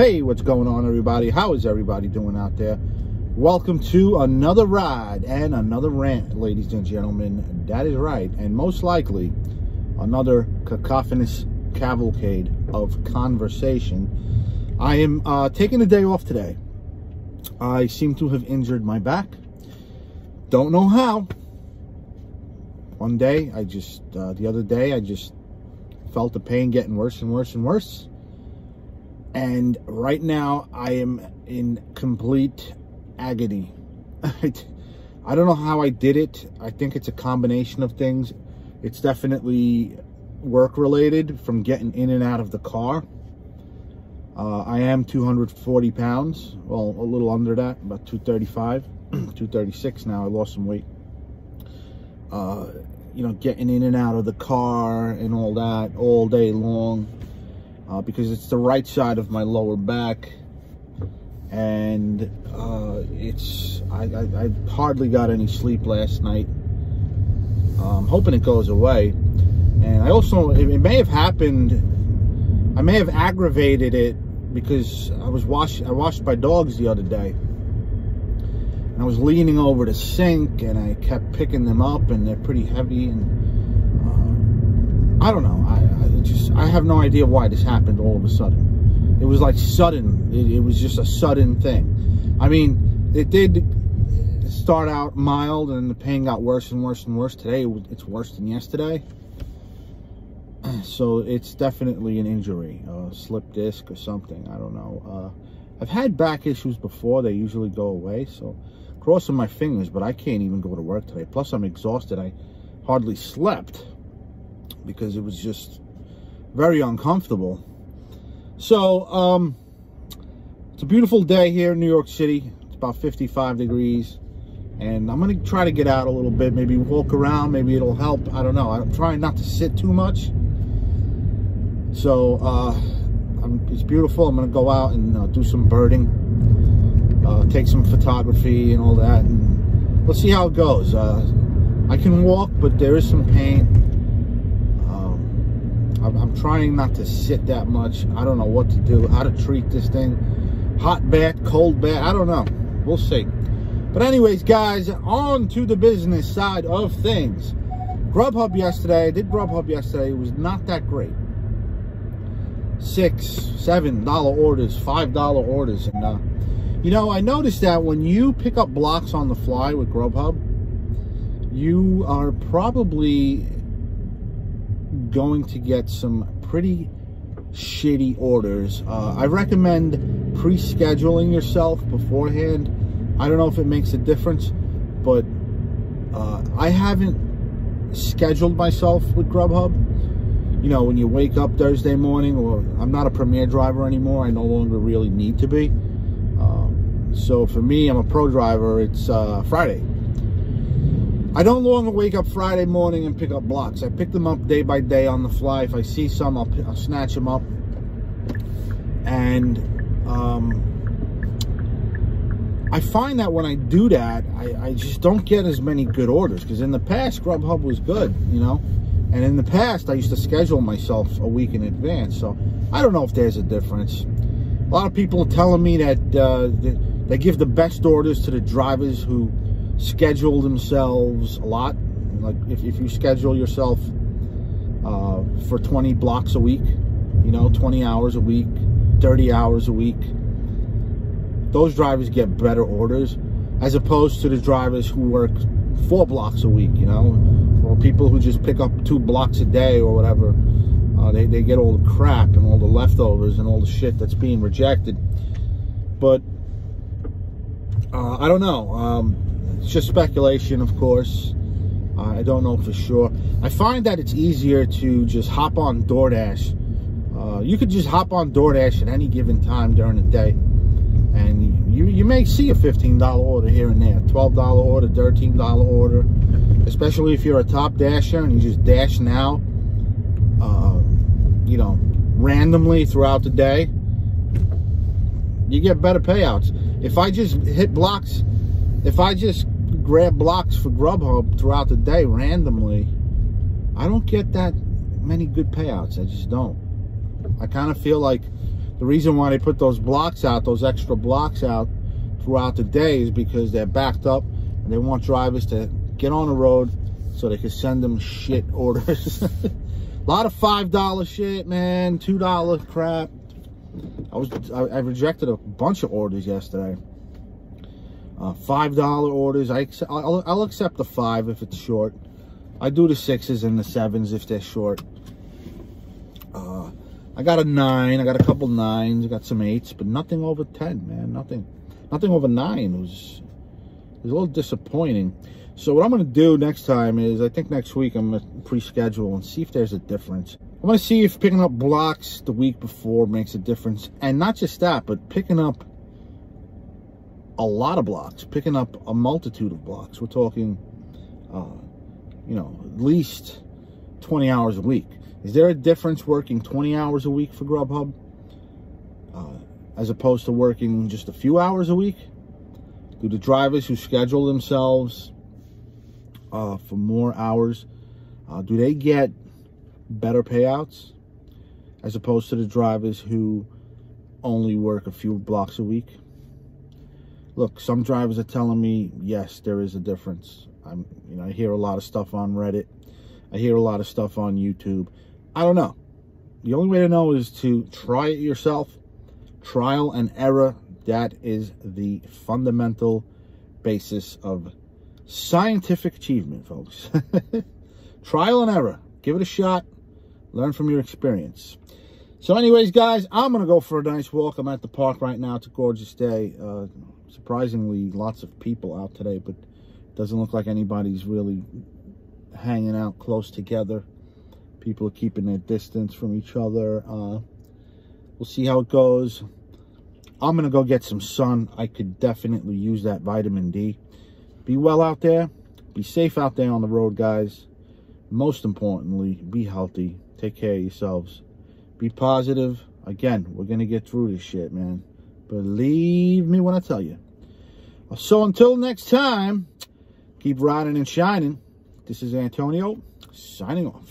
Hey, what's going on, everybody? How is everybody doing out there? Welcome to another ride and another rant, ladies and gentlemen. That is right, and most likely another cacophonous cavalcade of conversation. I am taking the day off today. I seem to have injured my back. Don't know how. One day, the other day, I just felt the pain getting worse and worse and worse. And right now, I am in complete agony. I don't know how I did it. I think it's a combination of things. It's definitely work-related from getting in and out of the car. I am 240 pounds. Well, a little under that, about 235, 236 now. I lost some weight. You know, getting in and out of the car and all that all day long. Because it's the right side of my lower back, and I hardly got any sleep last night. I'm hoping it goes away. And I also, it may have happened, I may have aggravated it because I washed my dogs the other day, and I was leaning over the sink and I kept picking them up, and they're pretty heavy, and I don't know. I have no idea why this happened all of a sudden. It was like sudden. It was just a sudden thing. I mean, it did start out mild and the pain got worse and worse and worse. Today, it's worse than yesterday. So it's definitely an injury, a slip disc or something. I don't know. I've had back issues before. They usually go away. So crossing my fingers, but I can't even go to work today. Plus, I'm exhausted. I hardly slept because it was just very uncomfortable. So it's a beautiful day here in New York City. It's about 55 degrees, and I'm gonna try to get out a little bit, maybe walk around, maybe it'll help. I don't know. I'm trying not to sit too much. So it's beautiful. I'm gonna go out and do some birding, take some photography and all that, and let's see how it goes. I can walk, but there is some pain. I'm trying not to sit that much. I don't know what to do, how to treat this thing. Hot bath, cold bath, I don't know. We'll see. But anyways, guys, on to the business side of things. GRUBHUB yesterday, I did GRUBHUB yesterday. It was not that great. $6, $7 orders, $5 orders. And, you know, I noticed that when you pick up blocks on the fly with GRUBHUB, you are probably going to get some pretty shitty orders. I recommend pre-scheduling yourself beforehand. I don't know if it makes a difference, but I haven't scheduled myself with GRUBHUB. You know, when you wake up Thursday morning, or I'm not a Premier driver anymore. I no longer really need to be. So for me, I'm a Pro driver. It's Friday. I don't longer wake up Friday morning and pick up blocks. I pick them up day by day on the fly. If I see some, I'll snatch them up. And I find that when I do that, I just don't get as many good orders. Because in the past, GRUBHUB was good, you know. And in the past, I used to schedule myself a week in advance. So I don't know if there's a difference. A lot of people are telling me that they give the best orders to the drivers who schedule themselves a lot. Like if you schedule yourself for 20 blocks a week, you know, 20 hours a week, 30 hours a week, those drivers get better orders as opposed to the drivers who work 4 blocks a week, you know, or people who just pick up 2 blocks a day or whatever. They get all the crap and all the leftovers and all the shit that's being rejected. But I don't know. It's just speculation, of course. I don't know for sure. I find that it's easier to just hop on DoorDash. You could just hop on DoorDash at any given time during the day, and you may see a $15 order here and there, $12 order, $13 order, especially if you're a top dasher and you just dash now, you know, randomly throughout the day. You get better payouts. If I just hit blocks, if I just grab blocks for GRUBHUB throughout the day randomly, I don't get that many good payouts. I just don't. I kind of feel like The reason why they put those blocks out, those extra blocks out throughout the day, is because they're backed up and they want drivers to get on the road so they can send them shit orders. A lot of $5 shit, man, $2 crap. I rejected a bunch of orders yesterday. $5 orders. I'll accept the 5 if it's short. I do the 6s and the 7s if they're short. I got a 9. I got a couple 9s. I got some 8s, but nothing over 10, man. Nothing over 9. It was a little disappointing. So what I'm going to do next time is, I think next week I'm going to pre-schedule and see if there's a difference. I'm going to see if picking up blocks the week before makes a difference. And not just that, but picking up a lot of blocks, picking up a multitude of blocks. We're talking, you know, at least 20 hours a week. Is there a difference working 20 hours a week for GRUBHUB as opposed to working just a few hours a week? Do the drivers who schedule themselves for more hours, do they get better payouts as opposed to the drivers who only work a few blocks a week? Look, some drivers are telling me, yes, there is a difference. You know, I hear a lot of stuff on Reddit. I hear a lot of stuff on YouTube. I don't know. The only way to know is to try it yourself. Trial and error. That is the fundamental basis of scientific achievement, folks. Trial and error. Give it a shot. Learn from your experience. So anyways, guys, I'm going to go for a nice walk. I'm at the park right now. It's a gorgeous day. Surprisingly, lots of people out today, but it doesn't look like anybody's really hanging out close together. People are keeping their distance from each other. We'll see how it goes. I'm going to go get some sun. I could definitely use that vitamin D. Be well out there. Be safe out there on the road, guys. Most importantly, be healthy. Take care of yourselves. Be positive. Again, we're going to get through this shit, man. Believe me when I tell you. So until next time, keep riding and shining. This is Antonio, signing off.